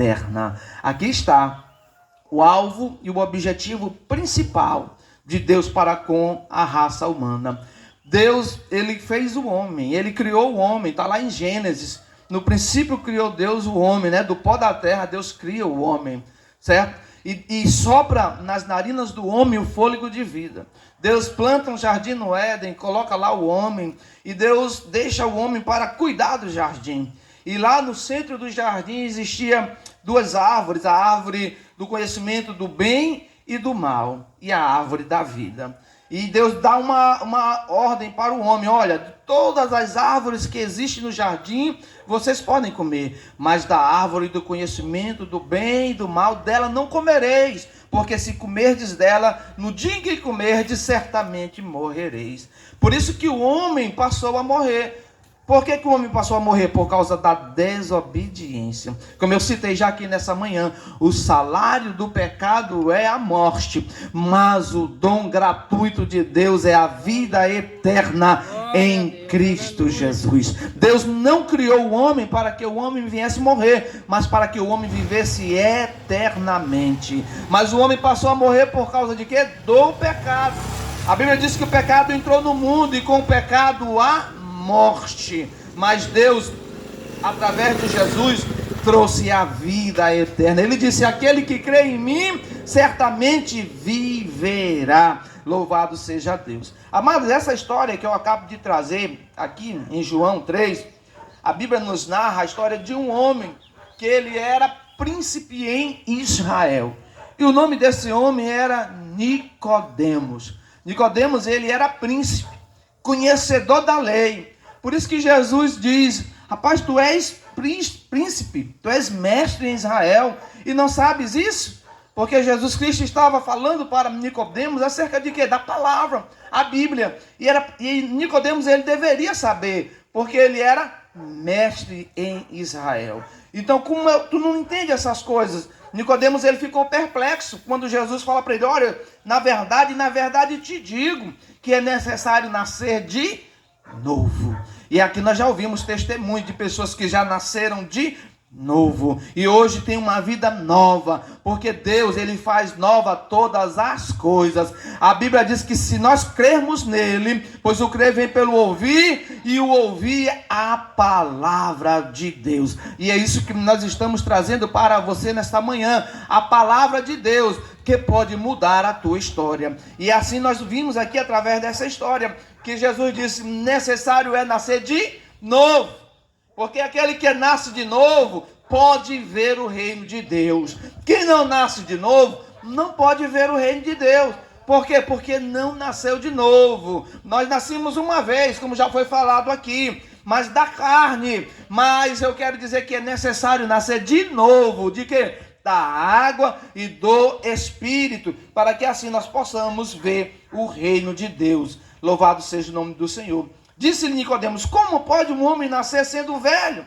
eterna. Aqui está o alvo e o objetivo principal de Deus para com a raça humana. Deus, ele fez o homem, ele criou o homem, está lá em Gênesis. No princípio criou Deus o homem, né? Do pó da terra Deus cria o homem, certo? E sopra nas narinas do homem o fôlego de vida. Deus planta um jardim no Éden, coloca lá o homem, e Deus deixa o homem para cuidar do jardim. E lá no centro do jardim existia duas árvores, a árvore do conhecimento do bem e do mal, e a árvore da vida. E Deus dá uma ordem para o homem: olha, de todas as árvores que existem no jardim, vocês podem comer, mas da árvore do conhecimento do bem e do mal, dela não comereis, porque se comerdes dela, no dia em que comerdes, certamente morrereis. Por isso que o homem passou a morrer. Por que o homem passou a morrer? Por causa da desobediência. Como eu citei já aqui nessa manhã, o salário do pecado é a morte, mas o dom gratuito de Deus é a vida eterna em Cristo Jesus. Deus não criou o homem para que o homem viesse morrer, mas para que o homem vivesse eternamente. Mas o homem passou a morrer por causa de quê? Do pecado. A Bíblia diz que o pecado entrou no mundo e com o pecado a morte, mas Deus, através de Jesus, trouxe a vida eterna. Ele disse: aquele que crê em mim, certamente viverá. Louvado seja Deus. Amados, essa história que eu acabo de trazer aqui em João 3, a Bíblia nos narra a história de um homem que ele era príncipe em Israel, e o nome desse homem era Nicodemos. Nicodemos, ele era príncipe, conhecedor da lei. Por isso que Jesus diz: rapaz, tu és príncipe, tu és mestre em Israel e não sabes isso? Porque Jesus Cristo estava falando para Nicodemos acerca de quê? Da palavra, a Bíblia. E Nicodemos, ele deveria saber, porque ele era mestre em Israel. Então, tu não entende essas coisas? Nicodemos, ele ficou perplexo quando Jesus fala para ele: olha, na verdade te digo que é necessário nascer de novo. E aqui nós já ouvimos testemunho de pessoas que já nasceram de novo e hoje tem uma vida nova, porque Deus, ele faz nova todas as coisas. A Bíblia diz que se nós crermos nele, pois o crer vem pelo ouvir, e o ouvir a palavra de Deus. E é isso que nós estamos trazendo para você nesta manhã, a palavra de Deus, que pode mudar a tua história. E assim nós vimos aqui através dessa história que Jesus disse: necessário é nascer de novo. Porque aquele que nasce de novo pode ver o reino de Deus. Quem não nasce de novo não pode ver o reino de Deus. Por quê? Porque não nasceu de novo. Nós nascemos uma vez, como já foi falado aqui, mas da carne. Mas eu quero dizer que é necessário nascer de novo. De quê? Da água e do Espírito, para que assim nós possamos ver o reino de Deus. Louvado seja o nome do Senhor. Disse-lhe Nicodemos: como pode um homem nascer sendo velho?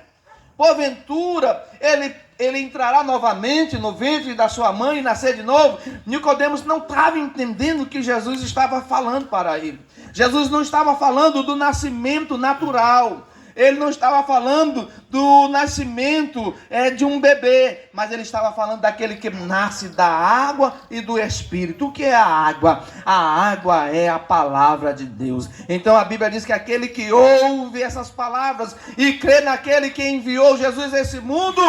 Porventura ele entrará novamente no ventre da sua mãe e nascer de novo? Nicodemos não estava entendendo o que Jesus estava falando para ele. Jesus não estava falando do nascimento natural. Ele não estava falando do nascimento de um bebê, mas ele estava falando daquele que nasce da água e do Espírito. O que é a água? A água é a palavra de Deus. Então a Bíblia diz que aquele que ouve essas palavras e crê naquele que enviou Jesus a esse mundo,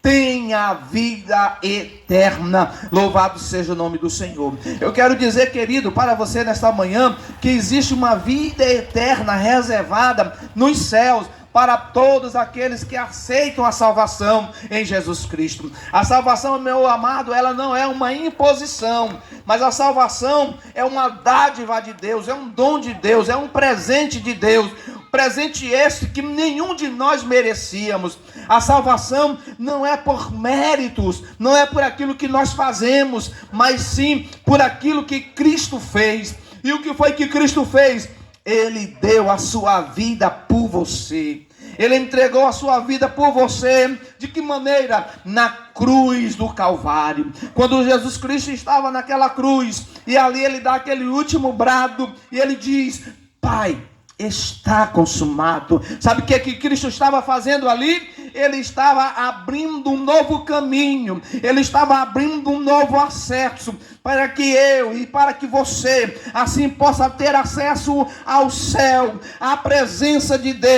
tem a vida eterna. Louvado seja o nome do Senhor. Eu quero dizer, querido, para você nesta manhã, que existe uma vida eterna reservada nos céus para todos aqueles que aceitam a salvação em Jesus Cristo. A salvação, meu amado, ela não é uma imposição, mas a salvação é uma dádiva de Deus, é um dom de Deus, é um presente de Deus. Presente esse que nenhum de nós merecíamos. A salvação não é por méritos, não é por aquilo que nós fazemos, mas sim por aquilo que Cristo fez. E o que foi que Cristo fez? Ele deu a sua vida por você. Ele entregou a sua vida por você. De que maneira? Na cruz do Calvário. Quando Jesus Cristo estava naquela cruz, e ali ele dá aquele último brado, e ele diz: Pai, está consumado. Sabe o que Cristo estava fazendo ali? Ele estava abrindo um novo caminho, ele estava abrindo um novo acesso, para que eu e para que você, assim, possa ter acesso ao céu, à presença de Deus.